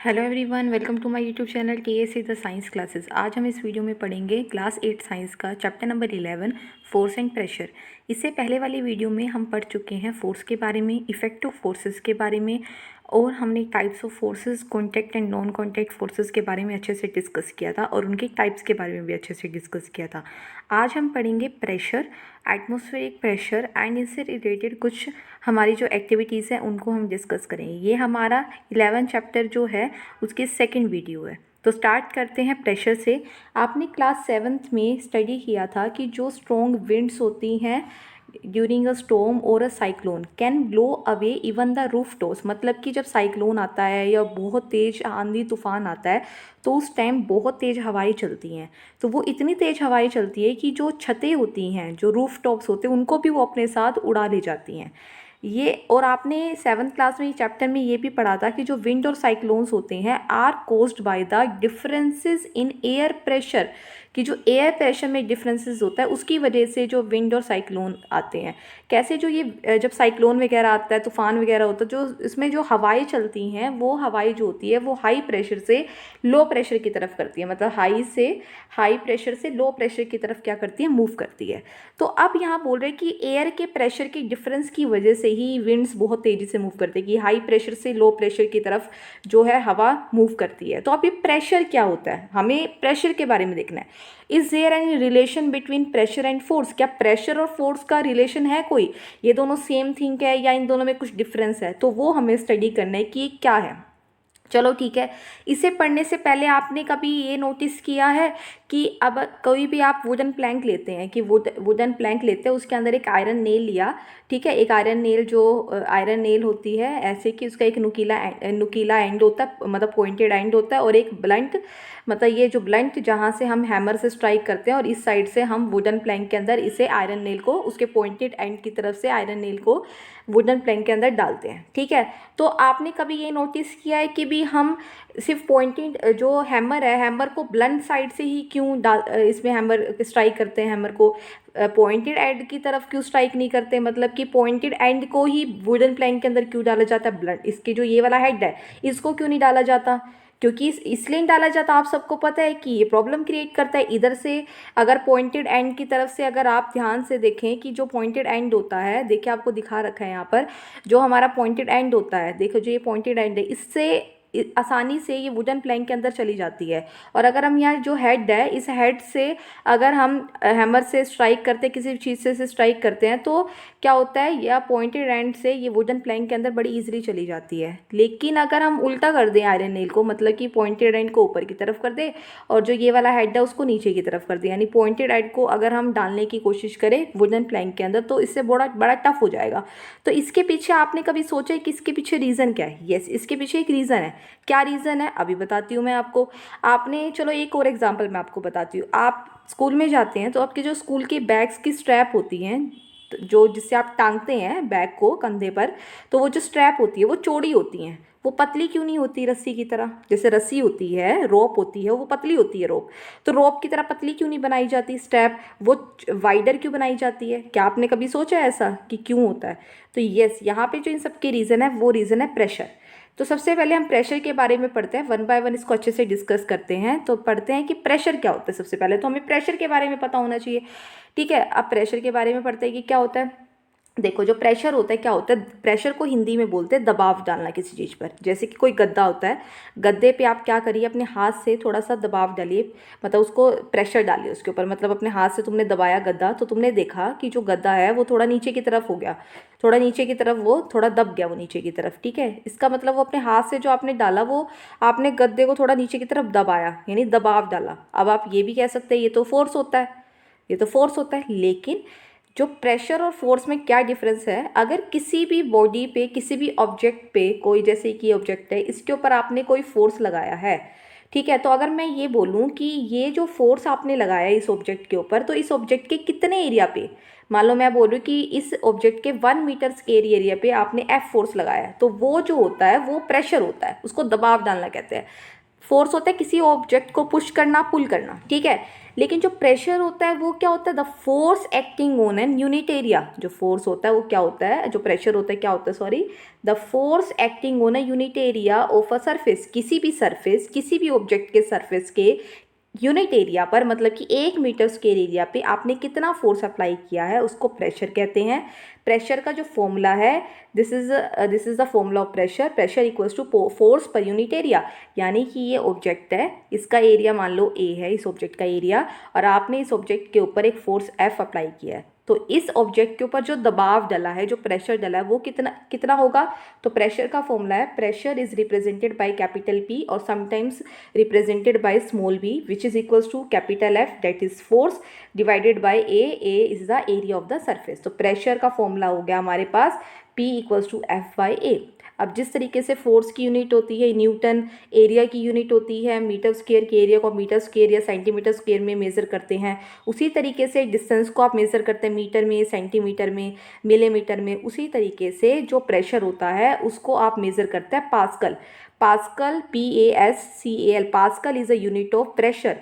Hello everyone, welcome to my YouTube channel TAC the science classes. आज हम इस वीडियो में पढ़ेंगे क्लास 8 साइंस का chapter number 11 force and pressure. इससे पहले वाली वीडियो में हम पढ़ चुके हैं फोर्स के बारे में, इफेक्टिव फोर्सेस के बारे में, और हमने types of forces, contact and non contact forces के बारे में अच्छे से डिस्कस किया था और उनके टाइप्स के बारे में भी अच्छे से डिस्कस किया था। आज हम पढ़ेंगे प्रेशर, एटमॉस्फेरिक प्रेशर एंड इससे रिलेटेड कुछ हमारी जो एक्टिविटीज़ हैं उनको हम डिस्कस करेंगे। ये हमारा 11 चैप्टर जो है उसकी सेकंड वीडियो है। तो स्टार्ट करते हैं प्रेशर से। आपने क्लास 7th में स्टडी किया था कि जो स्ट्रॉन्ग विंड्स होती हैं ड्यूरिंग अ स्टॉर्म और a cyclone can blow away even the roof tops. मतलब कि जब साइक्लोन आता है या बहुत तेज़ आंधी तूफान आता है तो उस टाइम बहुत तेज़ हवाएं चलती हैं। तो वो इतनी तेज़ हवाएं चलती है कि जो छतें होती हैं, जो रूफ टॉप्स होते हैं, उनको भी वो अपने साथ उड़ा ले जाती हैं। ये और आपने 7th क्लास में चैप्टर में ये भी पढ़ा था कि जो विंड और साइक्लोन्स होते हैं are caused by the differences in air pressure, कि जो एयर प्रेशर में डिफरेंसेस होता है उसकी वजह से जो विंड और साइक्लोन आते हैं। कैसे, जो ये जब साइक्लोन वगैरह आता है, तूफान वगैरह होता है, जो इसमें जो हवाएं चलती हैं वो हवाएं जो होती है वो हाई प्रेशर से लो प्रेशर की तरफ करती है। मतलब हाई प्रेशर से लो प्रेशर की तरफ क्या करती है, मूव करती है। तो अब यहाँ बोल रहे हैं कि एयर के प्रेशर के डिफरेंस की वजह से ही विंड्स बहुत तेज़ी से मूव करते हैं, कि हाई प्रेशर से लो प्रेशर की तरफ जो है हवा मूव करती है। तो अब ये प्रेशर क्या होता है, हमें प्रेशर के बारे में देखना है। Is there any relation between pressure and force? क्या प्रेशर और फोर्स का रिलेशन है कोई? ये दोनों सेम थिंग है या इन दोनों में कुछ डिफरेंस है? तो वो हमें स्टडी करना है कि क्या है। चलो ठीक है। इसे पढ़ने से पहले आपने कभी ये नोटिस किया है कि अब कोई भी आप वुडन प्लैंक लेते हैं, कि वुडन प्लैंक लेते हैं, उसके अंदर एक आयरन नेल लिया, ठीक है, एक आयरन नेल, जो आयरन नेल होती है ऐसे कि उसका एक नुकीला एंड होता है, मतलब पॉइंटेड एंड होता है, और एक ब्लंट, मतलब ये जो ब्लंट जहाँ से हम हैमर से स्ट्राइक करते हैं, और इस साइड से हम वुडन प्लैंक के अंदर इसे आयरन नेल को, उसके पॉइंटेड एंड की तरफ से आयरन नेल को वुडन प्लैंक के अंदर डालते हैं, ठीक है। तो आपने कभी ये नोटिस किया है कि भी हम सिर्फ पॉइंटेड जो हैमर है, हैमर को ब्लंट साइड से ही क्यों इसमें हैमर स्ट्राइक करते हैं, हैमर को पॉइंटेड एंड की तरफ क्यों स्ट्राइक नहीं करते? मतलब कि पॉइंटेड एंड को ही वुडन प्लैंक के अंदर क्यों डाला जाता है? ब्लंट, इसके जो ये वाला हेड है इसको क्यों नहीं डाला जाता? क्योंकि इसलिए नहीं डाला जाता, आप सबको पता है कि ये प्रॉब्लम क्रिएट करता है। इधर से अगर पॉइंटेड एंड की तरफ से अगर आप ध्यान से देखें कि जो पॉइंटेड एंड होता है, देखिए आपको दिखा रखा है यहाँ पर, जो हमारा पॉइंटेड एंड होता है, देखो जो ये पॉइंटेड एंड है, इससे आसानी से ये वुडन प्लैंक के अंदर चली जाती है। और अगर हम यहाँ जो हेड है, इस हेड से अगर हम हैमर से स्ट्राइक करते हैं, किसी भी चीज़ से स्ट्राइक करते हैं, तो क्या होता है, या पॉइंटेड एंड से ये वुडन प्लैंक के अंदर बड़ी इजीली चली जाती है। लेकिन अगर हम उल्टा कर दें आयरन नेल को, मतलब कि पॉइंटेड एंड को ऊपर की तरफ कर दें और जो ये वाला हेड है उसको नीचे की तरफ कर दें, यानी पॉइंटेड एंड को अगर हम डालने की कोशिश करें वुडन प्लैंक के अंदर, तो इससे बड़ा बड़ा टफ हो जाएगा। तो इसके पीछे आपने कभी सोचा है कि इसके पीछे रीज़न क्या है? यस, इसके पीछे एक रीज़न है। क्या रीज़न है अभी बताती हूँ मैं आपको। आपने, चलो एक और एग्जांपल मैं आपको बताती हूँ। आप स्कूल में जाते हैं तो आपके जो स्कूल के बैग्स की स्ट्रैप होती हैं, जो जिससे आप टांगते हैं बैग को कंधे पर, तो वो जो स्ट्रैप होती है वो चौड़ी होती हैं। वो पतली क्यों नहीं होती रस्सी की तरह? जैसे रस्सी होती है, रोप होती है, वो पतली होती है रोप, तो रोप की तरह पतली क्यों नहीं बनाई जाती स्ट्रैप? वो वाइडर क्यों बनाई जाती है? क्या आपने कभी सोचा ऐसा कि क्यों होता है? तो यस, यहाँ पे जो इन सब के रीज़न है वो रीज़न है प्रेशर। तो सबसे पहले हम प्रेशर के बारे में पढ़ते हैं, वन बाय वन इसको अच्छे से डिस्कस करते हैं। तो पढ़ते हैं कि प्रेशर क्या होता है। सबसे पहले तो हमें प्रेशर के बारे में पता होना चाहिए, ठीक है। अब प्रेशर के बारे में पढ़ते हैं कि क्या होता है। देखो, जो प्रेशर होता है क्या होता है, प्रेशर को हिंदी में बोलते हैं दबाव डालना किसी चीज़ पर। जैसे कि कोई गद्दा होता है, गद्दे पे आप क्या करिए, अपने हाथ से थोड़ा सा दबाव डालिए, मतलब उसको प्रेशर डालिए उसके ऊपर, मतलब अपने हाथ से तुमने दबाया गद्दा, तो तुमने देखा कि जो गद्दा है वो थोड़ा नीचे की तरफ हो गया, थोड़ा नीचे की तरफ, वो थोड़ा दब गया वो नीचे की तरफ, ठीक है। इसका मतलब वो अपने हाथ से जो आपने डाला, वो आपने गद्दे को थोड़ा नीचे की तरफ दबाया, यानी दबाव डाला। अब आप ये भी कह सकते हैं ये तो फोर्स होता है, ये तो फोर्स होता है। लेकिन जो प्रेशर और फोर्स में क्या डिफरेंस है, अगर किसी भी बॉडी पे, किसी भी ऑब्जेक्ट पे, कोई जैसे कि ऑब्जेक्ट है, इसके ऊपर आपने कोई फोर्स लगाया है, ठीक है, तो अगर मैं ये बोलूँ कि ये जो फोर्स आपने लगाया है इस ऑब्जेक्ट के ऊपर, तो इस ऑब्जेक्ट के कितने एरिया पे, मान लो मैं बोल रही हूँ कि इस ऑब्जेक्ट के 1 मीटर स्क्वायर एरिया पे आपने एफ फोर्स लगाया है, तो वो जो होता है वो प्रेशर होता है, उसको दबाव डालना कहते हैं। फोर्स होता है किसी ऑब्जेक्ट को पुश करना, पुल करना, ठीक है। लेकिन जो प्रेशर होता है वो क्या होता है, the force acting on an unit area. जो फोर्स होता है वो क्या होता है, जो प्रेशर होता है क्या होता है, sorry, the force acting on a unit area of a surface, किसी भी सरफेस, किसी भी ऑब्जेक्ट के सरफेस के यूनिट एरिया पर, मतलब कि 1 मीटर स्क्वायर एरिया पे आपने कितना फोर्स अप्लाई किया है उसको प्रेशर कहते हैं। प्रेशर का जो फॉर्मूला है, this is the formula of pressure. Pressure equals to force per unit area. यानी कि ये ऑब्जेक्ट है, इसका एरिया मान लो ए है, इस ऑब्जेक्ट का एरिया, और आपने इस ऑब्जेक्ट के ऊपर एक फोर्स एफ अप्लाई किया है, तो इस ऑब्जेक्ट के ऊपर जो दबाव डला है, जो प्रेशर डला है, वो कितना कितना होगा। तो प्रेशर का फॉर्मूला है, pressure is represented by capital P और sometimes represented by small b, which is equals to capital F, that is force, divided by A is the area of the surface. तो pressure का formula हो गया हमारे पास P equals to F by A। अब जिस तरीके से फोर्स की यूनिट होती है न्यूटन, एरिया की यूनिट होती है मीटर स्क्वायर के एरिया को मीटर स्क्वायर या सेंटीमीटर स्क्वायर में मेज़र करते हैं, उसी तरीके से डिस्टेंस को आप मेज़र करते हैं मीटर में, सेंटीमीटर में, मिलीमीटर में, उसी तरीके से जो प्रेशर होता है उसको आप मेज़र करते हैं pascal. Pascal PASCAL, pascal is a unit of pressure.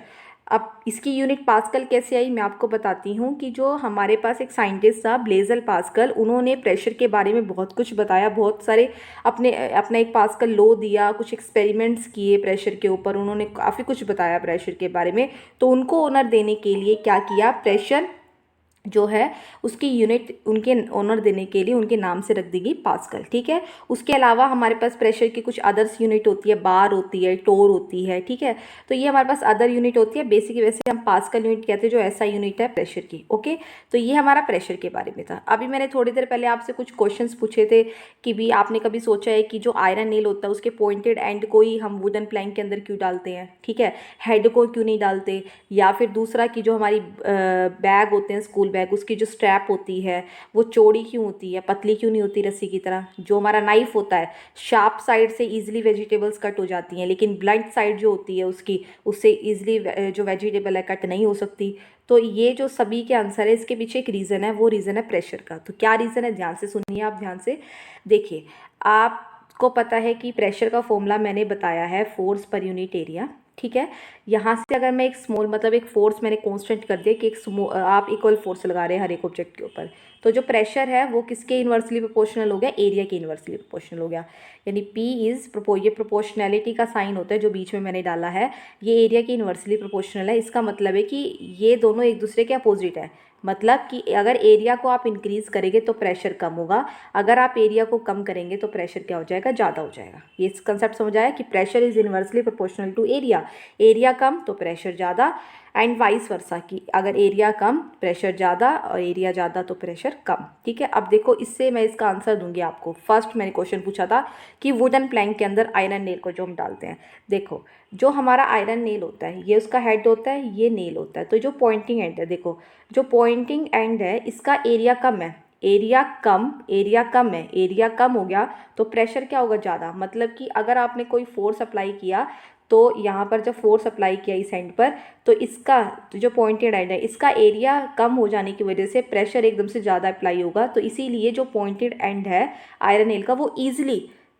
अब इसकी यूनिट पास्कल कैसे आई मैं आपको बताती हूँ कि जो हमारे पास एक साइंटिस्ट था ब्लेज़ल पास्कल, उन्होंने प्रेशर के बारे में बहुत कुछ बताया, बहुत सारे अपना एक पास्कल लॉ दिया, कुछ एक्सपेरिमेंट्स किए प्रेशर के ऊपर, उन्होंने काफ़ी कुछ बताया प्रेशर के बारे में। तो उनको ऑनर देने के लिए क्या किया, प्रेशर जो है उसकी यूनिट उनके ऑनर देने के लिए उनके नाम से रख दी गई पास्कल, ठीक है। उसके अलावा हमारे पास प्रेशर की कुछ अदर्स यूनिट होती है, बार होती है, टोर होती है, ठीक है। तो ये हमारे पास अदर यूनिट होती है, बेसिक वैसे हम पास्कल यूनिट कहते हैं जो ऐसा यूनिट है प्रेशर की, ओके। तो ये हमारा प्रेशर के बारे में था। अभी मैंने थोड़ी देर पहले आपसे कुछ क्वेश्चंस पूछे थे कि भी आपने कभी सोचा है कि जो आयरन नेल होता है उसके पॉइंटेड एंड को ही हम वुडन प्लैंक के अंदर क्यों डालते हैं, ठीक है, हेड को क्यों नहीं डालते। या फिर दूसरा कि जो हमारी बैग होते हैं स्कूल बैग, उसकी जो स्ट्रैप होती है वो चौड़ी क्यों होती है, पतली क्यों नहीं होती रस्सी की तरह। जो हमारा नाइफ होता है शार्प साइड से इजीली वेजिटेबल्स कट हो जाती हैं, लेकिन ब्लंट साइड जो होती है उसकी, उससे इजीली जो वेजिटेबल है कट नहीं हो सकती। तो ये जो सभी के आंसर है, इसके पीछे एक रीज़न है, वो रीज़न है प्रेशर का। तो क्या रीज़न है, ध्यान से सुनिए, आप ध्यान से देखिए। आपको पता है कि प्रेशर का फॉर्मूला मैंने बताया है फोर्स पर यूनिट एरिया, ठीक है। यहाँ से अगर मैं एक स्मॉल, मतलब एक फोर्स मैंने कांस्टेंट कर दिया कि आप इक्वल फोर्स लगा रहे हैं हर एक ऑब्जेक्ट के ऊपर, तो जो प्रेशर है वो किसके इन्वर्सली प्रोपोर्शनल हो गया, एरिया के इन्वर्सली प्रोपोर्शनल हो गया। यानी P इज़ ये प्रोपोर्शनैलिटी का साइन होता है जो बीच में मैंने डाला है, ये एरिया के इन्वर्सली प्रोपोर्शनल है। इसका मतलब है कि ये दोनों एक दूसरे के अपोजिट है। मतलब कि अगर एरिया को आप इंक्रीज़ करेंगे तो प्रेशर कम होगा, अगर आप एरिया को कम करेंगे तो प्रेशर क्या हो जाएगा, ज़्यादा हो जाएगा। ये कंसेप्ट समझ आया कि pressure is inversely proportional to area, area कम तो प्रेशर ज़्यादा, एंड वाइस वर्सा कि अगर एरिया कम प्रेशर ज़्यादा और एरिया ज़्यादा तो प्रेशर कम, ठीक है। अब देखो, इससे मैं इसका आंसर दूंगी आपको। फर्स्ट मैंने क्वेश्चन पूछा था कि वुडन प्लैंक के अंदर आयरन नेल को जो हम डालते हैं, देखो जो हमारा आयरन नेल होता है ये उसका हेड होता है, ये नेल होता है। तो जो पॉइंटिंग एंड है, देखो जो पॉइंटिंग एंड है इसका एरिया कम है, एरिया कम है, एरिया कम हो गया तो प्रेशर क्या होगा, ज़्यादा। मतलब कि अगर आपने कोई फोर्स अप्लाई किया तो यहाँ पर जब फोर्स अप्लाई किया इस एंड पर, तो इसका जो पॉइंटेड एंड है इसका एरिया कम हो जाने की वजह से प्रेशर एकदम से ज़्यादा अप्लाई होगा। तो इसीलिए जो पॉइंटेड एंड है आयरन नेल का,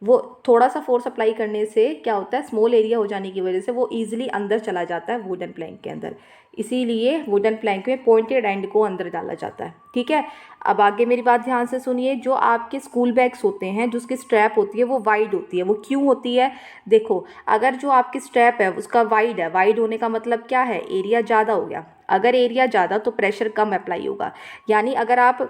वो थोड़ा सा फोर्स अप्लाई करने से क्या होता है, स्मॉल एरिया हो जाने की वजह से वो ईजिली अंदर चला जाता है वुडन प्लैंक के अंदर। इसीलिए वुडन प्लैंक में पॉइंटेड एंड को अंदर डाला जाता है, ठीक है। अब आगे मेरी बात ध्यान से सुनिए। जो आपके स्कूल बैग्स होते हैं जो उसकी स्ट्रैप होती है वो वाइड होती है, वो क्यों होती है, देखो अगर जो आपकी स्ट्रैप है उसका वाइड है, वाइड होने का मतलब क्या है, एरिया ज़्यादा हो गया। अगर एरिया ज़्यादा तो प्रेशर कम अप्लाई होगा। यानी अगर आप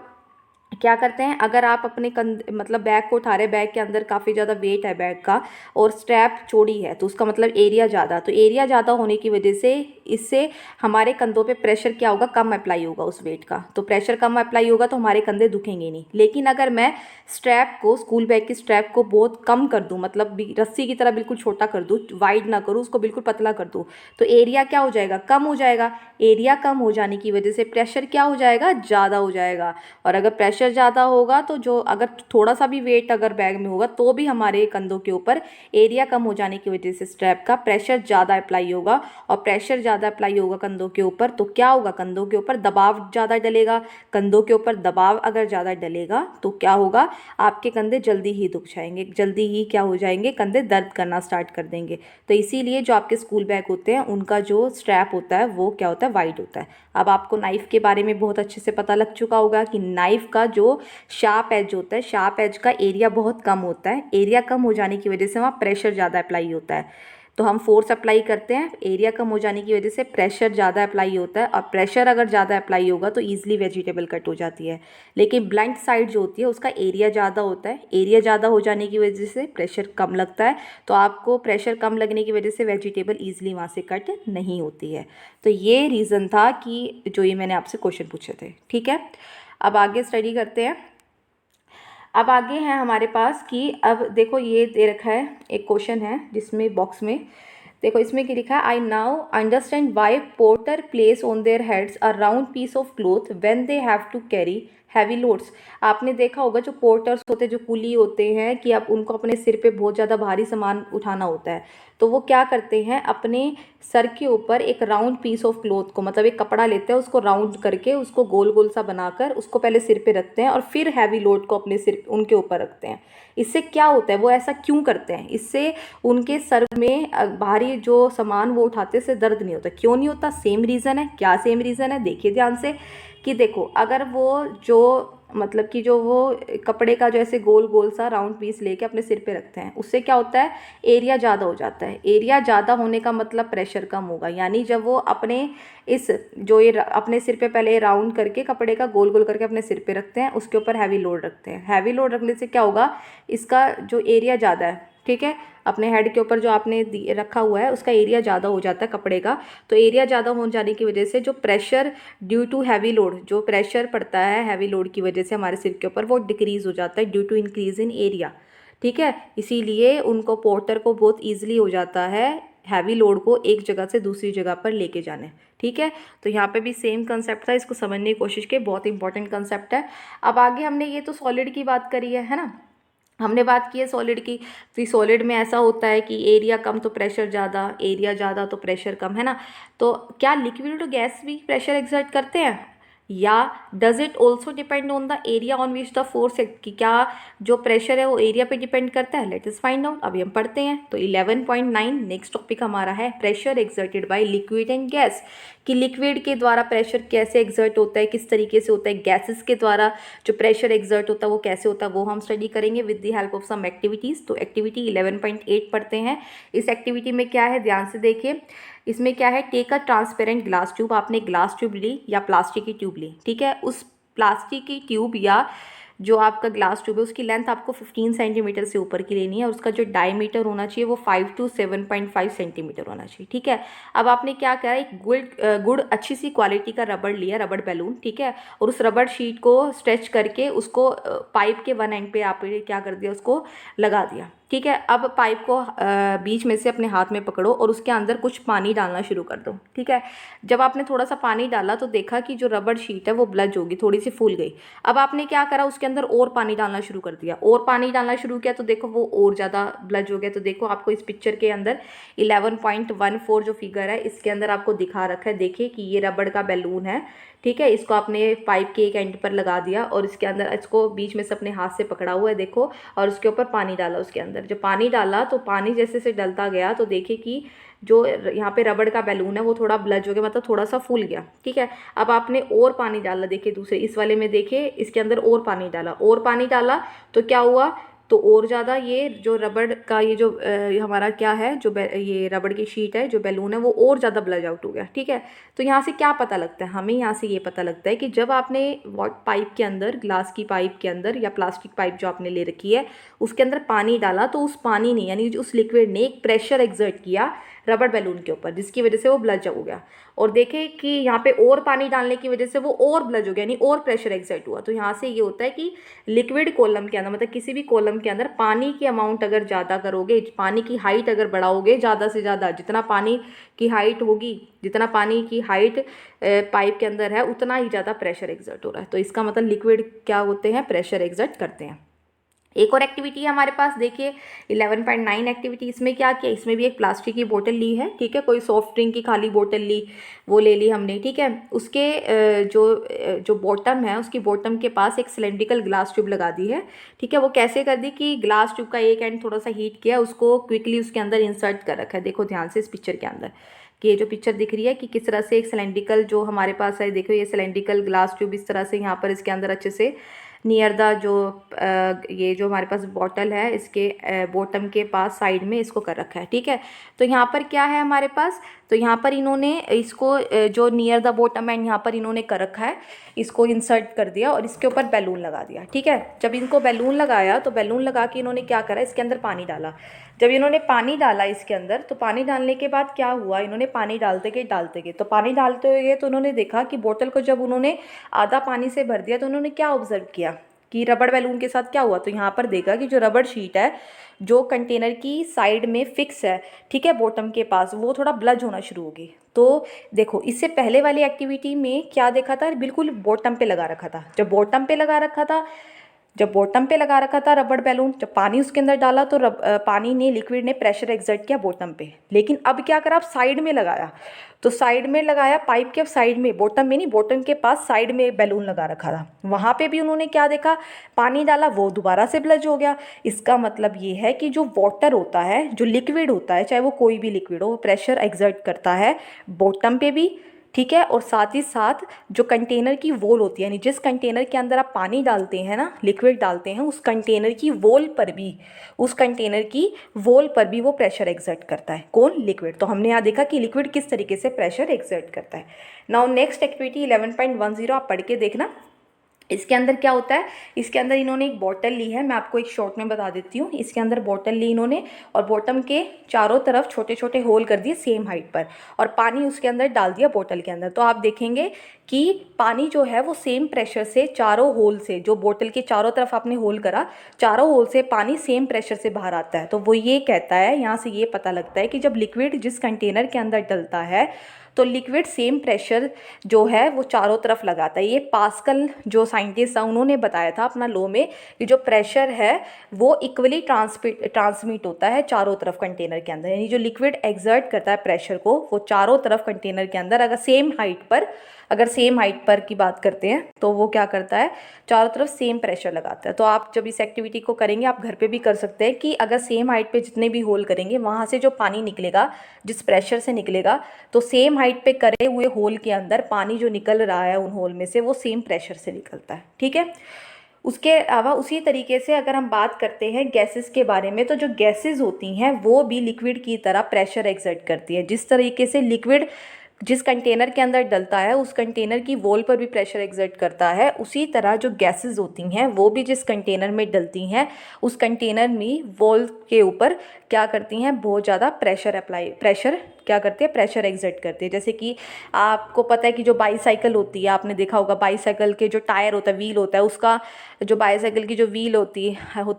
क्या करते हैं, अगर आप अपने मतलब बैग को उठा रहे, बैग के अंदर काफ़ी ज़्यादा वेट है बैग का और स्ट्रैप चौड़ी है, तो उसका मतलब एरिया ज़्यादा, तो एरिया ज़्यादा होने की वजह से इससे हमारे कंधों पे प्रेशर क्या होगा, कम अप्लाई होगा उस वेट का। तो प्रेशर कम अप्लाई होगा तो हमारे कंधे दुखेंगे नहीं। लेकिन अगर मैं स्ट्रैप को, स्कूल बैग की स्ट्रैप को बहुत कम कर दूँ, मतलब रस्सी की तरह बिल्कुल छोटा कर दूँ, वाइड ना करूँ उसको, बिल्कुल पतला कर दूँ, तो एरिया क्या हो जाएगा, कम हो जाएगा। एरिया कम हो जाने की वजह से प्रेशर क्या हो जाएगा, ज़्यादा हो जाएगा। और अगर प्रेशर प्रेशर ज़्यादा होगा तो जो अगर थोड़ा सा भी वेट अगर बैग में होगा तो भी हमारे कंधों के ऊपर एरिया कम हो जाने की वजह से स्ट्रैप का प्रेशर ज़्यादा अप्लाई होगा, और प्रेशर ज़्यादा अप्लाई होगा कंधों के ऊपर तो क्या होगा, कंधों के ऊपर दबाव ज़्यादा डलेगा। कंधों के ऊपर दबाव अगर ज़्यादा डलेगा तो क्या होगा, आपके कंधे जल्दी ही दुख जाएंगे, जल्दी ही क्या हो जाएंगे, कंधे दर्द करना स्टार्ट कर देंगे। तो इसीलिए जो आपके स्कूल बैग होते हैं उनका जो स्ट्रैप होता है वो क्या होता है, वाइड होता है। अब आपको नाइफ़ के बारे में बहुत अच्छे से पता लग चुका होगा कि नाइफ़ का जो शार्प एज होता है, शार्प एज का एरिया बहुत कम होता है। एरिया कम हो जाने की वजह से वहाँ प्रेशर ज़्यादा अप्लाई होता है। तो हम फोर्स अप्लाई करते हैं, एरिया कम हो जाने की वजह से प्रेशर ज़्यादा अप्लाई होता है, और प्रेशर अगर ज़्यादा अप्लाई होगा तो ईजिली वेजिटेबल कट हो जाती है। लेकिन ब्लंट साइड जो होती है उसका एरिया ज़्यादा होता है, एरिया ज़्यादा हो जाने की वजह से प्रेशर कम लगता है। तो आपको प्रेशर कम लगने की वजह से वेजिटेबल ईजिली वहाँ से कट नहीं होती है। तो ये रीज़न था कि जो ये मैंने आपसे क्वेश्चन पूछे थे। ठीक है, अब आगे स्टडी करते हैं। अब आगे है हमारे पास कि अब देखो ये दे रखा है, एक क्वेश्चन है जिसमें बॉक्स में देखो इसमें क्या लिखा है, I now understand why porter place on their heads a round piece of cloth when they have to carry heavy loads. आपने देखा होगा जो पोर्टर्स होते हैं, जो कुली होते हैं, कि अब उनको अपने सिर पे बहुत ज़्यादा भारी सामान उठाना होता है तो वो क्या करते हैं, अपने सर के ऊपर एक राउंड पीस ऑफ क्लोथ को, मतलब एक कपड़ा लेते हैं, उसको राउंड करके उसको गोल गोल सा बनाकर उसको पहले सिर पे रखते हैं और फिर हैवी लोड को अपने सिर उनके ऊपर रखते हैं। इससे क्या होता है, वो ऐसा क्यों करते हैं, इससे उनके सर में भारी जो सामान वो उठाते से दर्द नहीं होता। क्यों नहीं होता, सेम रीज़न है। क्या सेम रीज़न है, देखिए ध्यान से कि देखो अगर वो जो मतलब कि जो वो कपड़े का जो ऐसे गोल गोल सा राउंड पीस लेके अपने सिर पे रखते हैं, उससे क्या होता है, एरिया ज़्यादा हो जाता है। एरिया ज़्यादा होने का मतलब प्रेशर कम होगा। यानी जब वो अपने इस जो ये अपने सिर पे पहले राउंड करके कपड़े का गोल गोल करके अपने सिर पे रखते हैं, उसके ऊपर हैवी लोड रखते हैं। हैवी लोड रखने से क्या होगा, इसका जो एरिया ज़्यादा है, ठीक है, अपने हेड के ऊपर जो आपने रखा हुआ है उसका एरिया ज़्यादा हो जाता है कपड़े का। तो एरिया ज़्यादा हो जाने की वजह से जो pressure due to heavy load, जो प्रेशर पड़ता है हैवी लोड की वजह से हमारे सिर के ऊपर, वो डिक्रीज़ हो जाता है due to increase in area. ठीक है, इसीलिए उनको पोर्टर को बहुत ईजिली हो जाता है हैवी लोड को एक जगह से दूसरी जगह पर लेके जाने। ठीक है, तो यहाँ पे भी सेम कंसेप्ट था, इसको समझने की कोशिश की, बहुत इंपॉर्टेंट कंसेप्ट है। अब आगे हमने ये तो सॉलिड की बात करी है ना, हमने बात की है सॉलिड की। तो सॉलिड में ऐसा होता है कि एरिया कम तो प्रेशर ज़्यादा, एरिया ज़्यादा तो प्रेशर कम, है ना। तो क्या लिक्विड और गैस भी प्रेशर एक्सर्ट करते हैं, या does it also depend on the area on which the force act, कि क्या जो प्रेशर है वो एरिया पे डिपेंड करता है। Let us find out. अभी हम पढ़ते हैं। तो 11.9 नेक्स्ट टॉपिक हमारा है pressure exerted by liquid and gas, कि लिक्विड के द्वारा प्रेशर कैसे एक्सर्ट होता है, किस तरीके से होता है, गैसेस के द्वारा जो प्रेशर एक्सर्ट होता है वो कैसे होता है, वो हम स्टडी करेंगे with the help of some activities. तो एक्टिविटी 11.8 पढ़ते हैं। इस एक्टिविटी में क्या है, ध्यान से देखिए। इसमें क्या है, take a transparent glass tube. आपने ग्लास ट्यूब ली या प्लास्टिक की ट्यूब ली, ठीक है, उस प्लास्टिक की ट्यूब या जो आपका ग्लास ट्यूब है उसकी लेंथ आपको 15 सेंटीमीटर से ऊपर की लेनी है, और उसका जो डायमीटर होना चाहिए वो 5 to 7.5 सेंटीमीटर होना चाहिए। ठीक है, अब आपने क्या करा, एक गुड अच्छी सी क्वालिटी का रबड़ लिया, रबड़ बैलून, ठीक है, और उस रबड़ शीट को स्ट्रेच करके उसको पाइप के वन एंड पे आपने क्या कर दिया, उसको लगा दिया। ठीक है, अब पाइप को बीच में से अपने हाथ में पकड़ो और उसके अंदर कुछ पानी डालना शुरू कर दो। ठीक है, जब आपने थोड़ा सा पानी डाला तो देखा कि जो रबड़ शीट है वो ब्लज होगी, थोड़ी सी फूल गई। अब आपने क्या करा, उसके अंदर और पानी डालना शुरू कर दिया, और पानी डालना शुरू किया तो देखो वो और ज़्यादा ब्लज हो गया। तो देखो आपको इस पिक्चर के अंदर 11.14 जो फिगर है इसके अंदर आपको दिखा रखा है। देखिए कि ये रबड़ का बैलून है, ठीक है, इसको आपने पाइप के एक एंड पर लगा दिया और इसके अंदर इसको बीच में से अपने हाथ से पकड़ा हुआ है, देखो, और उसके ऊपर पानी डाला। उसके अंदर जब पानी डाला तो पानी जैसे से डलता गया तो देखिए कि जो यहाँ पे रबड़ का बैलून है वो थोड़ा ब्लज हो गया, मतलब थोड़ा सा फूल गया। ठीक है, अब आपने और पानी डाला, देखिए दूसरे इस वाले में देखिए इसके अंदर और पानी डाला, और पानी डाला तो क्या हुआ, तो और ज़्यादा ये जो रबड़ का ये जो हमारा क्या है, जो ये रबड़ की शीट है, जो बैलून है, वो और ज़्यादा ब्लज आउट हो गया। ठीक है, तो यहाँ से क्या पता लगता है हमें, यहाँ से ये पता लगता है कि जब आपने पाइप के अंदर, ग्लास की पाइप के अंदर या प्लास्टिक पाइप जो आपने ले रखी है उसके अंदर पानी डाला तो उस पानी ने, यानी उस लिक्विड ने एक प्रेशर एक्सर्ट किया रबड़ बैलून के ऊपर, जिसकी वजह से वो ब्लज हो गया। और देखें कि यहाँ पे और पानी डालने की वजह से वो और ब्लज हो गया, यानी और प्रेशर एक्सर्ट हुआ। तो यहाँ से ये होता है कि लिक्विड कॉलम के अंदर, मतलब किसी भी कॉलम के अंदर पानी की अमाउंट अगर ज़्यादा करोगे, पानी की हाइट अगर बढ़ाओगे ज़्यादा से ज़्यादा, जितना पानी की हाइट होगी, जितना पानी की हाइट पाइप के अंदर है, उतना ही ज़्यादा प्रेशर एक्सर्ट हो रहा है। तो इसका मतलब लिक्विड क्या होते हैं, प्रेशर एक्सर्ट करते हैं। एक और एक्टिविटी है हमारे पास, देखिए 11.9 एक्टिविटी। इसमें क्या किया, इसमें भी एक प्लास्टिक की बोतल ली है, ठीक है, कोई सॉफ्ट ड्रिंक की खाली बोतल ली, वो ले ली हमने, ठीक है। उसके जो बॉटम है, उसकी बॉटम के पास एक सिलेंड्रिकल ग्लास ट्यूब लगा दी है, ठीक है। वो कैसे कर दी कि ग्लास ट्यूब का एक एंड थोड़ा सा हीट किया, उसको क्विकली उसके अंदर इंसर्ट कर रखा है। देखो ध्यान से इस पिक्चर के अंदर कि ये जो पिक्चर दिख रही है कि किस तरह से एक सिलेंड्रिकल जो हमारे पास है, देखो ये सिलेंड्रिकल ग्लास ट्यूब इस तरह से यहाँ पर इसके अंदर अच्छे से नियर द जो ये जो हमारे पास बॉटल है, इसके बॉटम के पास साइड में इसको कर रखा है, ठीक है। तो यहाँ पर क्या है हमारे पास, तो यहाँ पर इन्होंने इसको जो नियर द बॉटम एंड यहाँ पर इन्होंने कर रखा है, इसको इंसर्ट कर दिया और इसके ऊपर बैलून लगा दिया, ठीक है। जब इनको बैलून लगाया तो बैलून लगा के इन्होंने क्या करा, इसके अंदर पानी डाला। जब इन्होंने पानी डाला इसके अंदर, तो पानी डालने के बाद क्या हुआ, इन्होंने पानी डालते गए, तो पानी डालते हुए तो उन्होंने देखा कि बोतल को जब उन्होंने आधा पानी से भर दिया, तो उन्होंने क्या ऑब्जर्व किया कि रबड़ बैलून के साथ क्या हुआ। तो यहाँ पर देखा कि जो रबड़ शीट है जो कंटेनर की साइड में फिक्स है, ठीक है, बॉटम के पास, वो थोड़ा ब्लज होना शुरू हो गई। तो देखो इससे पहले वाली एक्टिविटी में क्या देखा था, बिल्कुल बॉटम पे लगा रखा था। जब बॉटम पे लगा रखा था रबड़ बैलून, जब पानी उसके अंदर डाला तो पानी ने, लिक्विड ने प्रेशर एक्सर्ट किया बॉटम पे। लेकिन अब क्या करा, आप साइड में लगाया, तो साइड में लगाया पाइप के साइड में, बॉटम में नहीं, बॉटम के पास साइड में बैलून लगा रखा था, वहाँ पे भी उन्होंने क्या देखा, पानी डाला, वो दोबारा से ब्लज हो गया। इसका मतलब ये है कि जो वाटर होता है, जो लिक्विड होता है, चाहे वो कोई भी लिक्विड हो, वो प्रेशर एक्सर्ट करता है बॉटम पे भी, ठीक है। और साथ ही साथ जो कंटेनर की वॉल होती है, यानी जिस कंटेनर के अंदर आप पानी डालते हैं ना, लिक्विड डालते हैं, उस कंटेनर की वॉल पर भी वो प्रेशर एक्सर्ट करता है। कौन, लिक्विड। तो हमने यहाँ देखा कि लिक्विड किस तरीके से प्रेशर एक्सर्ट करता है। नाउ नेक्स्ट एक्टिविटी 11.10 आप पढ़ के देखना। इसके अंदर क्या होता है, इसके अंदर इन्होंने एक बॉटल ली है, मैं आपको एक शॉर्ट में बता देती हूँ। इसके अंदर बॉटल ली इन्होंने और बॉटम के चारों तरफ छोटे छोटे होल कर दिए सेम हाइट पर, और पानी उसके अंदर डाल दिया बॉटल के अंदर। तो आप देखेंगे कि पानी जो है वो सेम प्रेशर से चारों होल से, जो बॉटल के चारों तरफ आपने होल करा, चारों होल से पानी सेम प्रेशर से बाहर आता है। तो वो ये कहता है, यहाँ से ये पता लगता है कि जब लिक्विड जिस कंटेनर के अंदर डलता है, तो लिक्विड सेम प्रेशर जो है वो चारों तरफ लगाता है। ये पास्कल जो साइंटिस्ट था, उन्होंने बताया था अपना लॉ में कि जो प्रेशर है वो इक्वली ट्रांसमिट होता है चारों तरफ कंटेनर के अंदर, यानी जो लिक्विड एक्सर्ट करता है प्रेशर को, वो चारों तरफ कंटेनर के अंदर अगर सेम हाइट पर की बात करते हैं, तो वो क्या करता है, चारों तरफ सेम प्रेशर लगाता है। तो आप जब इस एक्टिविटी को करेंगे, आप घर पे भी कर सकते हैं कि अगर सेम हाइट पे जितने भी होल करेंगे, वहाँ से जो पानी निकलेगा, जिस प्रेशर से निकलेगा, तो सेम हाइट पे करे हुए होल के अंदर पानी जो निकल रहा है उन होल में से, वो सेम प्रेशर से निकलता है, ठीक है। उसके अलावा उसी तरीके से अगर हम बात करते हैं गैसेस के बारे में, तो जो गैसेस होती हैं वो भी लिक्विड की तरह प्रेशर एक्सर्ट करती है। जिस तरीके से लिक्विड जिस कंटेनर के अंदर डलता है, उस कंटेनर की वॉल पर भी प्रेशर एक्सर्ट करता है, उसी तरह जो गैसेस होती हैं वो भी जिस कंटेनर में डलती हैं, उस कंटेनर में वॉल के ऊपर क्या करती हैं, बहुत ज़्यादा प्रेशर एक्सर्ट करती है। जैसे कि आपको पता है कि जो बाईसाइकिल होती है, आपने देखा होगा, बाईसाइकिल के जो टायर होता है, व्हील होता है, उसका जो बाईसाइकिल की जो व्हील होती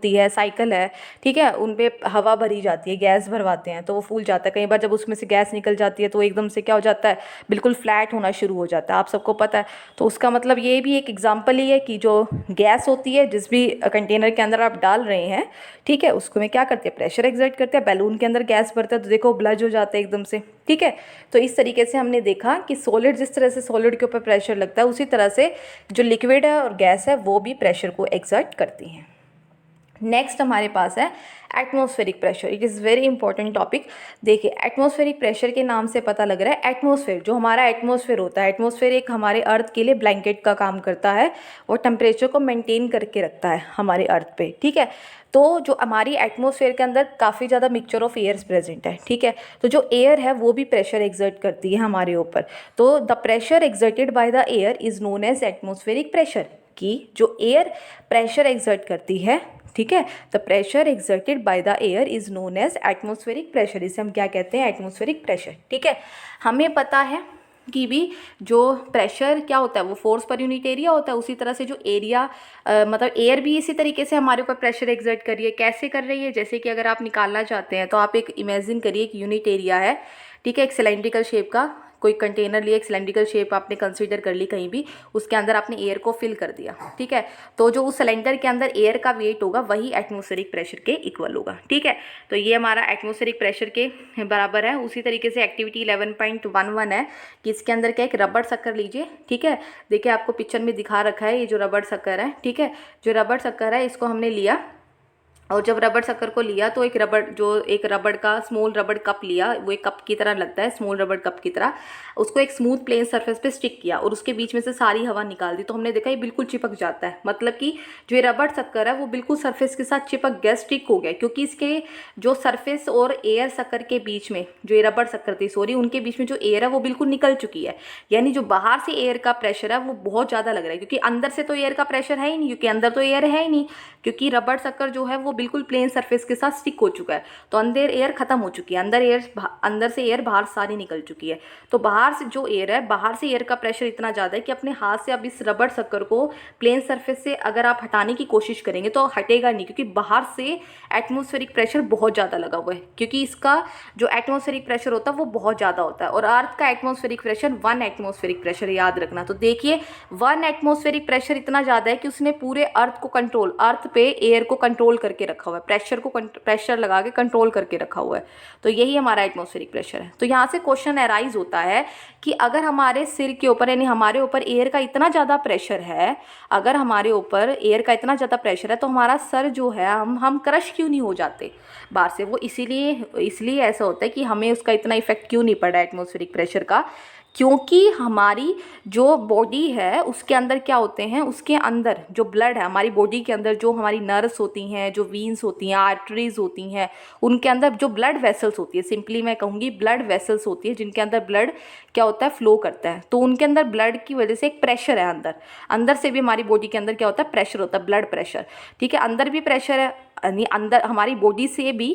है साइकिल है, ठीक है, उन पे हवा भरी जाती है, गैस भरवाते हैं तो वो फूल जाता है। कई बार जब उसमें से गैस निकल जाती है तो एकदम से क्या हो जाता है, बिल्कुल फ्लैट होना शुरू हो जाता है, आप सबको पता है। तो उसका मतलब ये भी एक एग्जाम्पल ही है कि जो गैस होती है जिस भी कंटेनर के अंदर आप डाल रहे हैं, ठीक है, उसको में क्या करते हैं, प्रेशर एक्सर्ट करते हैं। बैलून के अंदर गैस भरता है तो देखो ब्लज हो जाता है एकदम से, ठीक है। तो इस तरीके से हमने देखा कि सॉलिड, जिस तरह से सॉलिड के ऊपर प्रेशर लगता है, उसी तरह से जो लिक्विड है और गैस है वो भी प्रेशर को एक्सर्ट करती हैं। नेक्स्ट हमारे पास है atmospheric pressure. It is very important topic. देखिए एटमॉस्फेरिक प्रेशर के नाम से पता लग रहा है, एटमॉस्फेयर, जो हमारा एटमॉस्फेयर होता है, एटमॉस्फेयर एक हमारे अर्थ के लिए ब्लैंकेट का काम करता है, वो टेम्परेचर को मेंटेन करके रखता है हमारे अर्थ पे, ठीक है। तो जो हमारी एटमॉस्फेयर के अंदर काफ़ी ज़्यादा मिक्सचर ऑफ एयर्स प्रेजेंट है, ठीक है। तो जो एयर है वो भी प्रेशर एक्सर्ट करती है हमारे ऊपर। तो the pressure exerted by the air is known as atmospheric pressure, कि जो एयर प्रेशर एक्सर्ट करती है, ठीक है। The pressure exerted by the air is known as atmospheric pressure, इसे हम क्या कहते हैं, एटमॉस्फेरिक प्रेशर। ठीक है, हमें पता है कि भी जो प्रेशर क्या होता है वो फोर्स पर यूनिट एरिया होता है, उसी तरह से जो एरिया मतलब एयर भी इसी तरीके से हमारे ऊपर प्रेशर एक्सर्ट कर रही है। कैसे कर रही है, जैसे कि अगर आप निकालना चाहते हैं तो आप एक इमेजिन करिए एक यूनिट एरिया है, ठीक है, एक सिलेंड्रिकल शेप का कोई कंटेनर लिया, एक सिलेंड्रिकल शेप आपने कंसीडर कर ली कहीं भी, उसके अंदर आपने एयर को फिल कर दिया। ठीक है, तो जो उस सिलेंडर के अंदर एयर का वेट होगा वही एटमॉस्फेरिक प्रेशर के इक्वल होगा। ठीक है, तो ये हमारा एटमॉस्फेरिक प्रेशर के बराबर है। उसी तरीके से एक्टिविटी 11.11 है कि इसके अंदर क्या एक रबड़ शक्कर लीजिए। ठीक है, देखिए आपको पिक्चर में दिखा रखा है ये जो रबड़ शक्कर है। ठीक है, जो रबड़ शक्कर है इसको हमने लिया, और जब रबड़ शक्कर को लिया तो एक रबड़ का स्मॉल रबड़ कप लिया, वो एक कप की तरह लगता है, स्मॉल रबड़ कप की तरह, उसको एक स्मूथ प्लेन सरफेस पे स्टिक किया और उसके बीच में से सारी हवा निकाल दी। तो हमने देखा ये बिल्कुल चिपक जाता है, मतलब कि जो ये रबड़ शक्कर है वो बिल्कुल सरफेस के साथ चिपक गया, स्टिक हो गया, क्योंकि इसके जो सरफेस और एयर शक्कर के बीच में, जो ये रबड़ शक्कर थी सॉरी, उनके बीच में जो एयर है वो बिल्कुल निकल चुकी है। यानी जो बाहर से एयर का प्रेशर है वो बहुत ज़्यादा लग रहा है, क्योंकि अंदर से तो एयर का प्रेशर है ही नहीं, क्योंकि अंदर तो एयर है ही नहीं, क्योंकि रबड़ शक्कर जो है वो बिल्कुल प्लेन सरफेस के साथ स्टिक हो चुका है। तो अंदर एयर खत्म हो चुकी है, अंदर से एयर बाहर सारी निकल चुकी है। तो बाहर से जो एयर है, बाहर से एयर का प्रेशर इतना ज़्यादा है कि अपने हाथ से अब इस रबड़ शक्कर को प्लेन सरफेस से अगर आप हटाने की कोशिश करेंगे तो हटेगा नहीं, क्योंकि बाहर से एटमॉस्फेरिक प्रेशर बहुत ज़्यादा लगा हुआ है, क्योंकि इसका जो एटमॉस्फेरिक प्रेशर होता है वो बहुत ज़्यादा होता है। और अर्थ का एटमॉस्फेरिक प्रेशर 1 एटमॉस्फेरिक प्रेशर, याद रखना। तो देखिए 1 एटमॉस्फेरिक प्रेशर इतना ज़्यादा है कि उसने पूरे अर्थ को कंट्रोल, अर्थ पे एयर को कंट्रोल करके रखा हुआ है, प्रेशर लगा के कंट्रोल करके रखा हुआ है। तो यही हमारा एटमॉस्फेरिक प्रेशर है। तो यहाँ से क्वेश्चन अराइज होता है कि अगर हमारे सिर के ऊपर, यानी हमारे ऊपर एयर का इतना ज़्यादा प्रेशर है, अगर हमारे ऊपर एयर का इतना ज़्यादा प्रेशर है तो हमारा सर जो है हम क्रश क्यों नहीं हो जाते बाहर से? वो इसीलिए ऐसा होता है कि हमें उसका इतना इफेक्ट क्यों नहीं पड़ा एटमॉस्फेरिक प्रेशर का, क्योंकि हमारी जो बॉडी है उसके अंदर क्या होते हैं, उसके अंदर जो ब्लड है, हमारी बॉडी के अंदर जो हमारी नर्व्स होती हैं, जो वीन्स होती हैं, आर्टरीज होती हैं, उनके अंदर जो ब्लड वेसल्स होती है, सिंपली मैं कहूँगी ब्लड वेसल्स होती है, जिनके अंदर ब्लड क्या होता है, फ्लो करता है। तो उनके अंदर ब्लड की वजह से एक प्रेशर है, अंदर से भी हमारी बॉडी के अंदर क्या होता है, प्रेशर होता है, ब्लड प्रेशर। ठीक है, अंदर भी प्रेशर है, अंदर हमारी बॉडी से भी,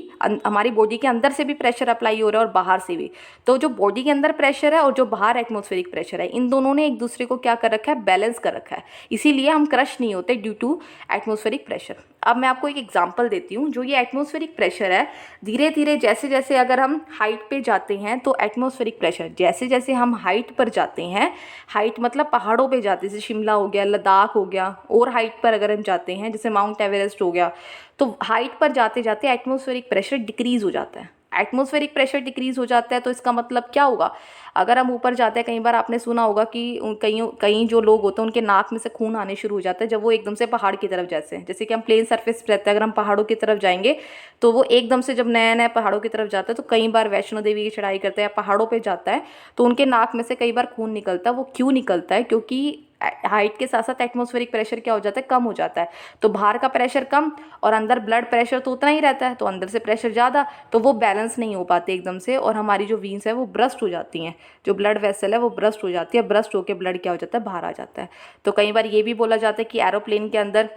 हमारी बॉडी के अंदर से भी प्रेशर अप्लाई हो रहा है और बाहर से भी। तो जो बॉडी के अंदर प्रेशर है और जो बाहर एटमॉस्फेरिक प्रेशर है, इन दोनों ने एक दूसरे को क्या कर रखा है, बैलेंस कर रखा है। इसीलिए हम क्रश नहीं होते ड्यू टू एटमॉस्फेरिक प्रेशर। अब मैं आपको एक एग्जांपल देती हूँ। जो ये एटमॉस्फेरिक प्रेशर है, धीरे धीरे जैसे जैसे अगर हम हाइट पे जाते हैं तो एटमॉस्फेरिक प्रेशर, जैसे जैसे हम हाइट पर जाते हैं, हाइट मतलब पहाड़ों पे जाते हैं, जैसे शिमला हो गया, लद्दाख हो गया, और हाइट पर अगर हम जाते हैं जैसे माउंट एवरेस्ट हो गया, तो हाइट पर जाते जाते एटमॉस्फेरिक प्रेशर डिक्रीज हो जाता है। एटमॉस्फेरिक प्रेशर डिक्रीज हो जाता है तो इसका मतलब क्या होगा, अगर हम ऊपर जाते हैं, कई बार आपने सुना होगा कि कई जो लोग होते हैं उनके नाक में से खून आने शुरू हो जाता है जब वो एकदम से पहाड़ की तरफ, जैसे कि हम प्लेन सरफेस पे रहते हैं, अगर हम पहाड़ों की तरफ जाएंगे तो वो एकदम से जब नया नया पहाड़ों की तरफ जाता है, तो कई बार वैष्णो देवी की चढ़ाई करते हैं या पहाड़ों पर जाता है तो उनके नाक में से कई बार खून निकलता है। वो क्यों निकलता है? क्योंकि हाइट के साथ साथ एटमॉस्फेरिक प्रेशर क्या हो जाता है, कम हो जाता है। तो बाहर का प्रेशर कम और अंदर ब्लड प्रेशर तो उतना ही रहता है, तो अंदर से प्रेशर ज़्यादा, तो वो बैलेंस नहीं हो पाते एकदम से, और हमारी जो वीन्स है वो ब्रस्ट हो जाती हैं, जो ब्लड वेसल है वो ब्रस्ट हो जाती है, ब्रस्ट होकर ब्लड क्या हो जाता है, बाहर आ जाता है। तो कई बार ये भी बोला जाता है कि एरोप्लेन के अंदर,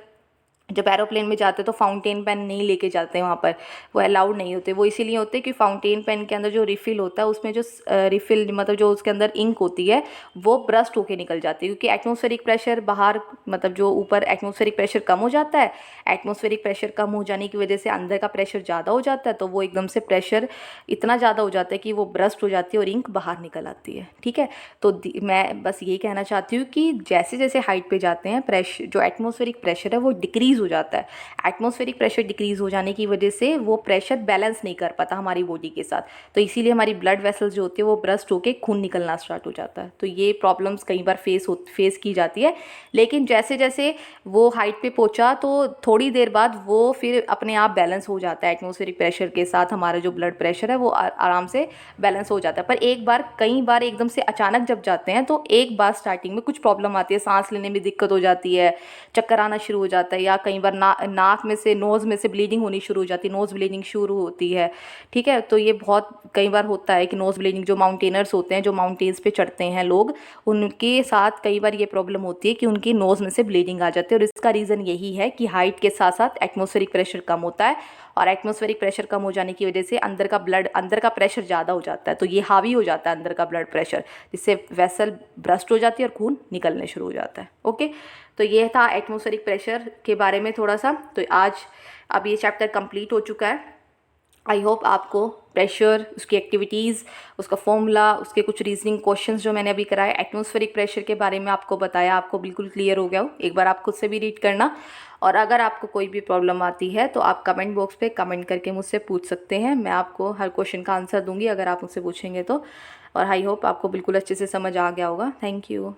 जब एरोप्लेन में जाते हैं तो फाउंटेन पेन नहीं लेके जाते हैं, वहाँ पर वो अलाउड नहीं होते। वो इसीलिए होते हैं कि फाउंटेन पेन के अंदर जो रिफ़िल होता है उसमें जो रिफ़िल मतलब जो उसके अंदर इंक होती है वो ब्रस्ट होके निकल जाती है, क्योंकि एटमॉस्फेरिक प्रेशर बाहर, मतलब जो ऊपर एटमॉस्फेरिक प्रेशर कम हो जाता है, एटमॉस्फेरिक प्रेशर कम हो जाने की वजह से अंदर का प्रेशर ज़्यादा हो जाता है, तो वो एकदम से प्रेशर इतना ज़्यादा हो जाता है कि वो ब्रस्ट हो जाती है और इंक बाहर निकल आती है। ठीक है, तो मैं बस ये कहना चाहती हूँ कि जैसे जैसे हाइट पे जाते हैं, प्रेशर जो एटमॉस्फेरिक प्रेशर है वो डिक्रीज हो जाता है। एटमॉस्फेरिक प्रेशर डिक्रीज हो जाने की वजह से वो प्रेशर बैलेंस नहीं कर पाता हमारी बॉडी के साथ, तो इसीलिए हमारी ब्लड वेसल्स जो होती है वो ब्रस्ट होके खून निकलना स्टार्ट हो जाता है। तो ये प्रॉब्लम्स कई बार फेस की जाती है, लेकिन जैसे जैसे वो हाइट पे पहुंचा तो थोड़ी देर बाद वो फिर अपने आप बैलेंस हो जाता है एटमॉस्फेरिक प्रेशर के साथ। हमारा जो ब्लड प्रेशर है वो आराम से बैलेंस हो जाता है। पर कई बार एकदम से अचानक जब जाते हैं तो एक बार स्टार्टिंग में कुछ प्रॉब्लम आती है, सांस लेने में दिक्कत हो जाती है, चक्कर आना शुरू हो जाता है, या कई बार नाक में से, नोज़ में से ब्लीडिंग होनी शुरू हो जाती है, नोज़ ब्लीडिंग शुरू होती है, ठीक है। तो ये बहुत कई बार होता है कि नोज़ ब्लीडिंग, जो माउंटेनर्स होते हैं, जो माउंटेन्स पे चढ़ते हैं लोग, उनके साथ कई बार ये प्रॉब्लम होती है कि उनकी नोज़ में से ब्लीडिंग आ जाती है। और इसका रीज़न यही है कि हाइट के साथ साथ एटमॉस्फेरिक प्रेशर कम होता है, और एटमॉस्फेरिक प्रेशर कम हो जाने की वजह से अंदर का प्रेशर ज़्यादा हो जाता है, तो ये हावी हो जाता है अंदर का ब्लड प्रेशर, जिससे वेसल ब्रस्ट हो जाती है और खून निकलने शुरू हो जाता है। ओके, तो ये था एटमॉस्फेरिक प्रेशर के बारे में थोड़ा सा। तो आज अब ये चैप्टर कंप्लीट हो चुका है। आई होप आपको प्रेशर, उसकी एक्टिविटीज़, उसका फॉर्मूला, उसके कुछ रीजनिंग क्वेश्चंस जो मैंने अभी कराए, एटमॉस्फेरिक प्रेशर के बारे में आपको बताया, आपको बिल्कुल क्लियर हो गया हो। एक बार आप खुद से भी रीड करना, और अगर आपको कोई भी प्रॉब्लम आती है तो आप कमेंट बॉक्स पे कमेंट करके मुझसे पूछ सकते हैं। मैं आपको हर क्वेश्चन का आंसर दूंगी अगर आप मुझसे पूछेंगे तो। और आई होप आपको बिल्कुल अच्छे से समझ आ गया होगा। Thank you.